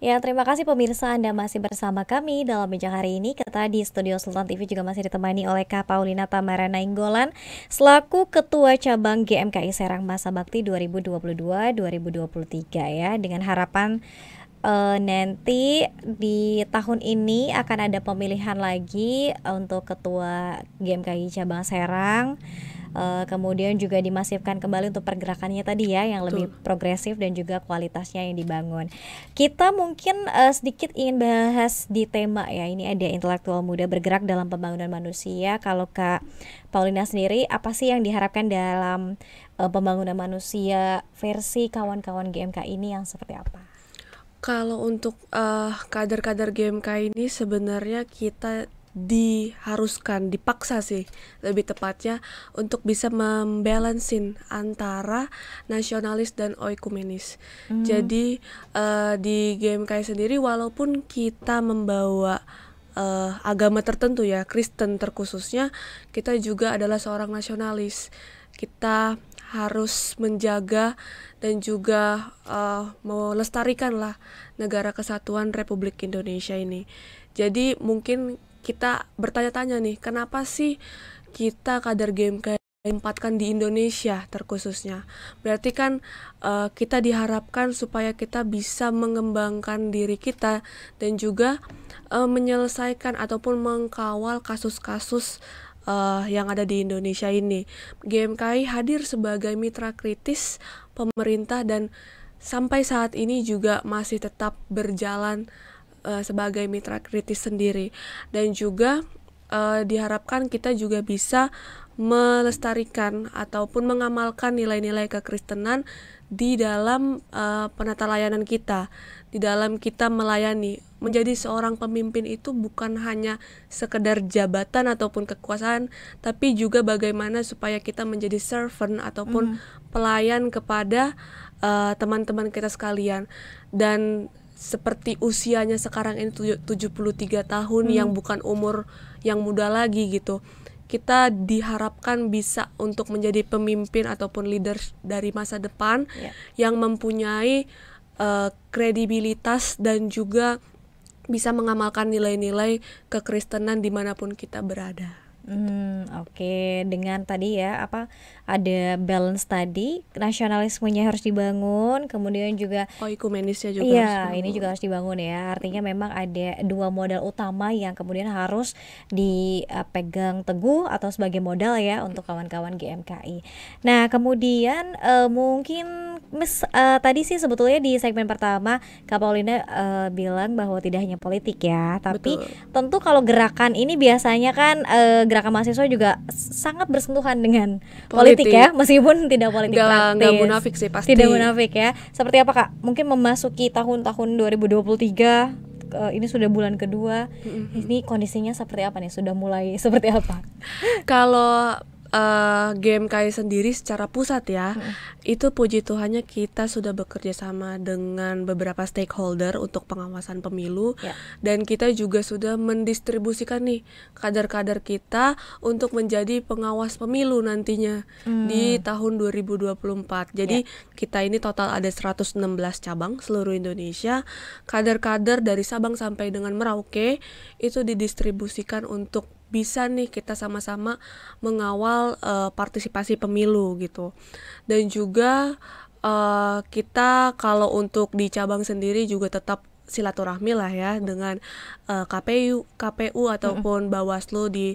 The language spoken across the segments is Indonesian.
Ya, terima kasih pemirsa Anda masih bersama kami dalam bincang hari ini. Kita di Studio Sultan TV juga masih ditemani oleh Kak Paulina Tamara Nainggolan selaku Ketua Cabang GMKI Serang Masa Bakti 2022-2023 ya. Dengan harapan nanti di tahun ini akan ada pemilihan lagi untuk Ketua GMKI Cabang Serang. Kemudian juga dimasifkan kembali untuk pergerakannya tadi ya, yang lebih Betul. progresif dan juga kualitasnya yang dibangun. Kita mungkin sedikit ingin bahas di tema ya, ini ada intelektual muda bergerak dalam pembangunan manusia. Kalau Kak Paulina sendiri, apa sih yang diharapkan dalam pembangunan manusia versi kawan-kawan GMK ini yang seperti apa? Kalau untuk kader-kader GMK ini sebenarnya kita dipaksa sih lebih tepatnya untuk bisa membalansin antara nasionalis dan oikumenis. Jadi di GMK sendiri walaupun kita membawa agama tertentu ya, Kristen terkhususnya, kita juga adalah seorang nasionalis. Kita harus menjaga dan juga melestarikan lah negara kesatuan Republik Indonesia ini. Jadi mungkin kita bertanya-tanya nih, kenapa sih kita kader GMK tempatkan di Indonesia terkhususnya? Berarti kan kita diharapkan supaya kita bisa mengembangkan diri kita dan juga menyelesaikan ataupun mengkawal kasus-kasus yang ada di Indonesia ini. GMKI hadir sebagai mitra kritis pemerintah dan sampai saat ini juga masih tetap berjalan sebagai mitra kritis sendiri. Dan juga diharapkan kita juga bisa melestarikan ataupun mengamalkan nilai-nilai kekristenan di dalam penata layanan kita, di dalam kita melayani. Menjadi seorang pemimpin itu bukan hanya sekedar jabatan ataupun kekuasaan, tapi juga bagaimana supaya kita menjadi servant ataupun pelayan kepada teman-teman kita sekalian. Dan seperti usianya sekarang ini 73 tahun yang bukan umur yang muda lagi gitu. Kita diharapkan bisa untuk menjadi pemimpin ataupun leader dari masa depan yang mempunyai kredibilitas dan juga bisa mengamalkan nilai-nilai kekristenan dimanapun kita berada. Oke. Dengan tadi ya ada balance tadi, nasionalismenya harus dibangun, kemudian juga Oikumenisnya juga harus iya, ini dibangun. juga harus dibangun ya. Artinya memang ada dua modal utama yang kemudian harus dipegang teguh atau sebagai modal ya untuk kawan-kawan GMKI. Nah, kemudian mungkin tadi sih sebetulnya di segmen pertama Kak Paulina bilang bahwa tidak hanya politik ya, tapi Betul. tentu kalau gerakan ini biasanya kan gerakan mahasiswa juga sangat bersentuhan dengan politik ya, meskipun tidak politik Nggak praktis. munafik sih pasti. Tidak munafik ya. Seperti apa Kak? Mungkin memasuki tahun-tahun 2023, ini sudah bulan kedua. Ini kondisinya seperti apa nih? Sudah mulai seperti apa? Kalau GMKI sendiri secara pusat ya, itu puji Tuhannya kita sudah bekerja sama dengan beberapa stakeholder untuk pengawasan pemilu. Dan kita juga sudah mendistribusikan nih kader-kader kita untuk menjadi pengawas pemilu nantinya di tahun 2024. Jadi kita ini total ada 116 cabang seluruh Indonesia. Kader-kader dari Sabang sampai dengan Merauke itu didistribusikan untuk bisa nih kita sama-sama mengawal partisipasi pemilu gitu. Dan juga kita kalau untuk di cabang sendiri juga tetap silaturahmi lah ya dengan KPU ataupun Bawaslu di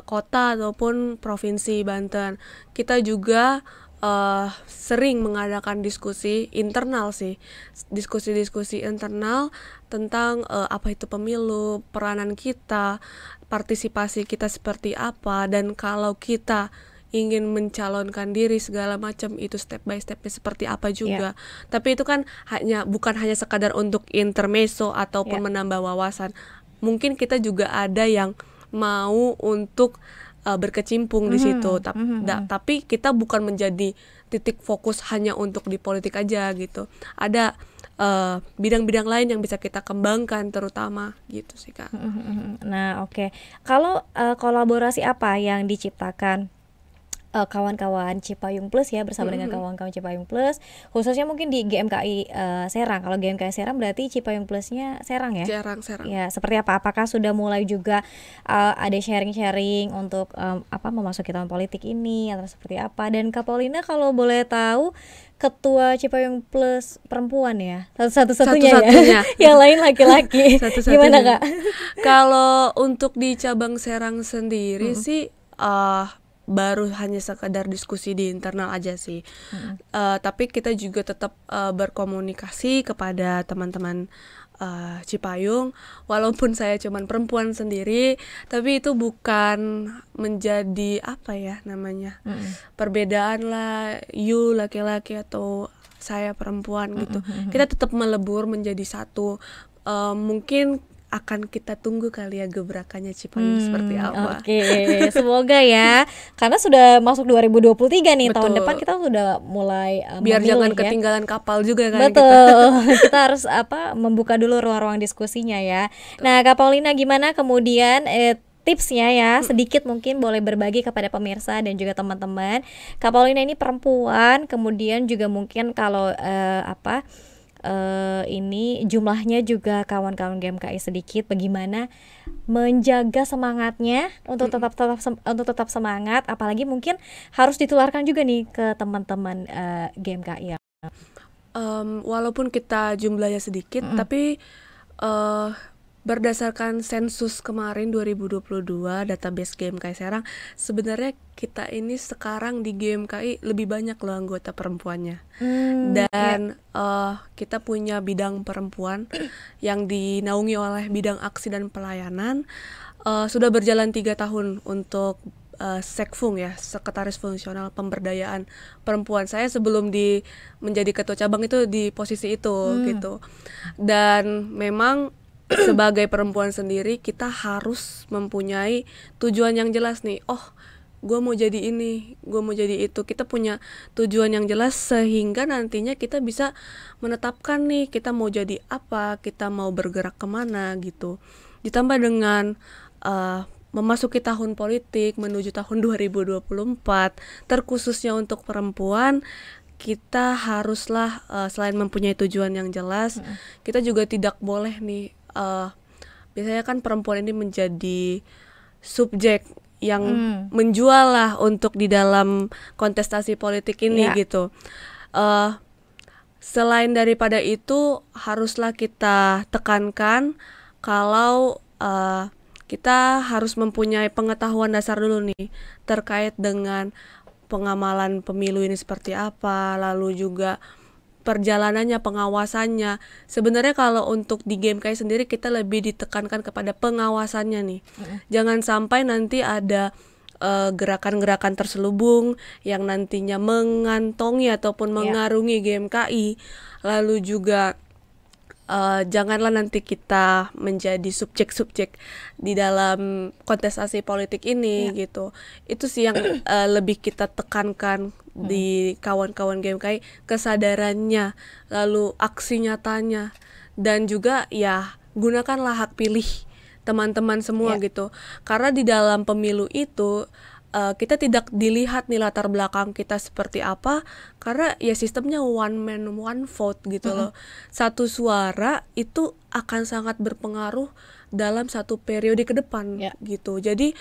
kota ataupun provinsi Banten. Kita juga sering mengadakan diskusi internal sih, diskusi-diskusi internal tentang apa itu pemilu, peranan kita, partisipasi kita seperti apa, dan kalau kita ingin mencalonkan diri segala macam itu step by stepnya seperti apa juga. Tapi itu kan bukan hanya sekadar untuk intermezzo ataupun menambah wawasan. Mungkin kita juga ada yang mau untuk berkecimpung di situ. Tapi kita bukan menjadi titik fokus hanya untuk di politik aja gitu. Ada bidang-bidang lain yang bisa kita kembangkan terutama gitu sih Kak. Nah, oke. Kalau kolaborasi apa yang diciptakan kawan-kawan Cipayung Plus ya, bersama dengan kawan-kawan Cipayung Plus, khususnya mungkin di GMKI Serang. Kalau GMKI Serang berarti Cipayung Plusnya Serang ya? Serang. Ya, seperti apa? Apakah sudah mulai juga ada sharing-sharing untuk memasuki tahun politik ini atau seperti apa? Dan Kak Paulina kalau boleh tahu, ketua Cipayung Plus perempuan ya, satu-satunya ya, Satu-satunya. yang lain laki-laki. Satu-satunya. Gimana Kak? Kalau untuk di cabang Serang sendiri sih baru hanya sekedar diskusi di internal aja sih. Tapi kita juga tetap berkomunikasi kepada teman-teman Cipayung, walaupun saya cuman perempuan sendiri, tapi itu bukan menjadi apa ya namanya, perbedaan lah, you laki-laki atau saya perempuan gitu. Kita tetap melebur menjadi satu. Mungkin akan kita tunggu kali ya gebrakannya Cipayung seperti apa. Oke, semoga ya. Karena sudah masuk 2023 nih, tahun Betul. depan kita sudah mulai Biar memilih jangan ya. ketinggalan kapal juga kan kita. Betul. Kita harus membuka dulu ruang-ruang diskusinya ya. Nah, Kak Paulina gimana kemudian tipsnya ya, sedikit mungkin boleh berbagi kepada pemirsa dan juga teman-teman. Kak Paulina ini perempuan, kemudian juga mungkin kalau ini jumlahnya juga kawan-kawan GMKI sedikit, bagaimana menjaga semangatnya untuk tetap semangat, apalagi mungkin harus ditularkan juga nih ke teman-teman GMKI ya. Walaupun kita jumlahnya sedikit, tapi berdasarkan sensus kemarin 2022 database GMKI Serang, sebenarnya kita ini sekarang di GMKI lebih banyak loh anggota perempuannya. Dan kita punya bidang perempuan yang dinaungi oleh bidang aksi dan pelayanan. Sudah berjalan 3 tahun untuk Sekfung ya, Sekretaris Fungsional Pemberdayaan Perempuan. Saya sebelum menjadi ketua cabang itu di posisi itu gitu. Dan memang sebagai perempuan sendiri kita harus mempunyai tujuan yang jelas nih. Oh, gue mau jadi ini, gue mau jadi itu. Kita punya tujuan yang jelas sehingga nantinya kita bisa menetapkan nih kita mau jadi apa, kita mau bergerak kemana gitu. Ditambah dengan memasuki tahun politik menuju tahun 2024, terkhususnya untuk perempuan, kita haruslah selain mempunyai tujuan yang jelas, kita juga tidak boleh nih, biasanya kan perempuan ini menjadi subjek yang menjual lah untuk di dalam kontestasi politik ini gitu. Selain daripada itu, haruslah kita tekankan kalau kita harus mempunyai pengetahuan dasar dulu nih terkait dengan pengamalan pemilu ini seperti apa, lalu juga perjalanannya, pengawasannya. Sebenarnya kalau untuk di GMKI sendiri kita lebih ditekankan kepada pengawasannya nih. Jangan sampai nanti ada gerakan-gerakan terselubung yang nantinya mengantongi ataupun mengarungi GMKI. Lalu juga janganlah nanti kita menjadi subjek-subjek di dalam kontestasi politik ini gitu. Itu sih yang lebih kita tekankan di kawan-kawan GMKI, kesadarannya, lalu aksi nyatanya, dan juga ya gunakanlah hak pilih teman-teman semua gitu. Karena di dalam pemilu itu kita tidak dilihat nih latar belakang kita seperti apa, karena ya sistemnya one man one vote gitu loh. Satu suara itu akan sangat berpengaruh dalam satu periode ke depan gitu. Jadi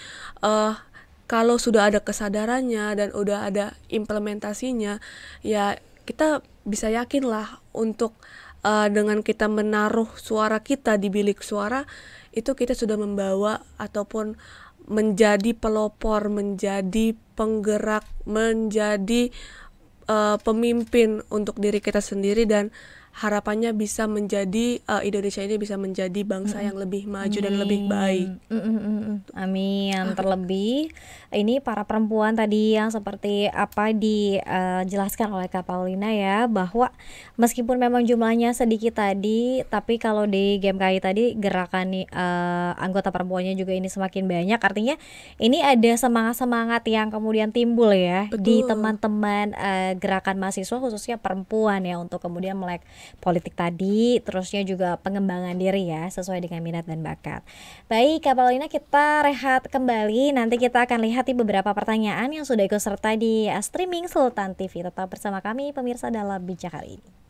kalau sudah ada kesadarannya dan udah ada implementasinya, ya kita bisa yakin lah untuk dengan kita menaruh suara kita di bilik suara, itu kita sudah membawa ataupun menjadi pelopor, menjadi penggerak, menjadi pemimpin untuk diri kita sendiri, dan harapannya bisa menjadi Indonesia ini bisa menjadi bangsa yang lebih maju dan lebih baik. Amin. Terlebih ini para perempuan tadi yang seperti apa dijelaskan oleh Kak Paulina ya, bahwa meskipun memang jumlahnya sedikit tadi, tapi kalau di GMKI tadi gerakan anggota perempuannya juga ini semakin banyak. Artinya ini ada semangat-semangat yang kemudian timbul ya. Betul. Di teman-teman gerakan mahasiswa khususnya perempuan ya, untuk kemudian melek politik tadi, terusnya juga pengembangan diri ya sesuai dengan minat dan bakat. Baik Kak Paulina, kita rehat kembali, nanti kita akan lihat nih beberapa pertanyaan yang sudah ikut serta di streaming Sultan TV. Tetap bersama kami pemirsa dalam Bijak hari ini.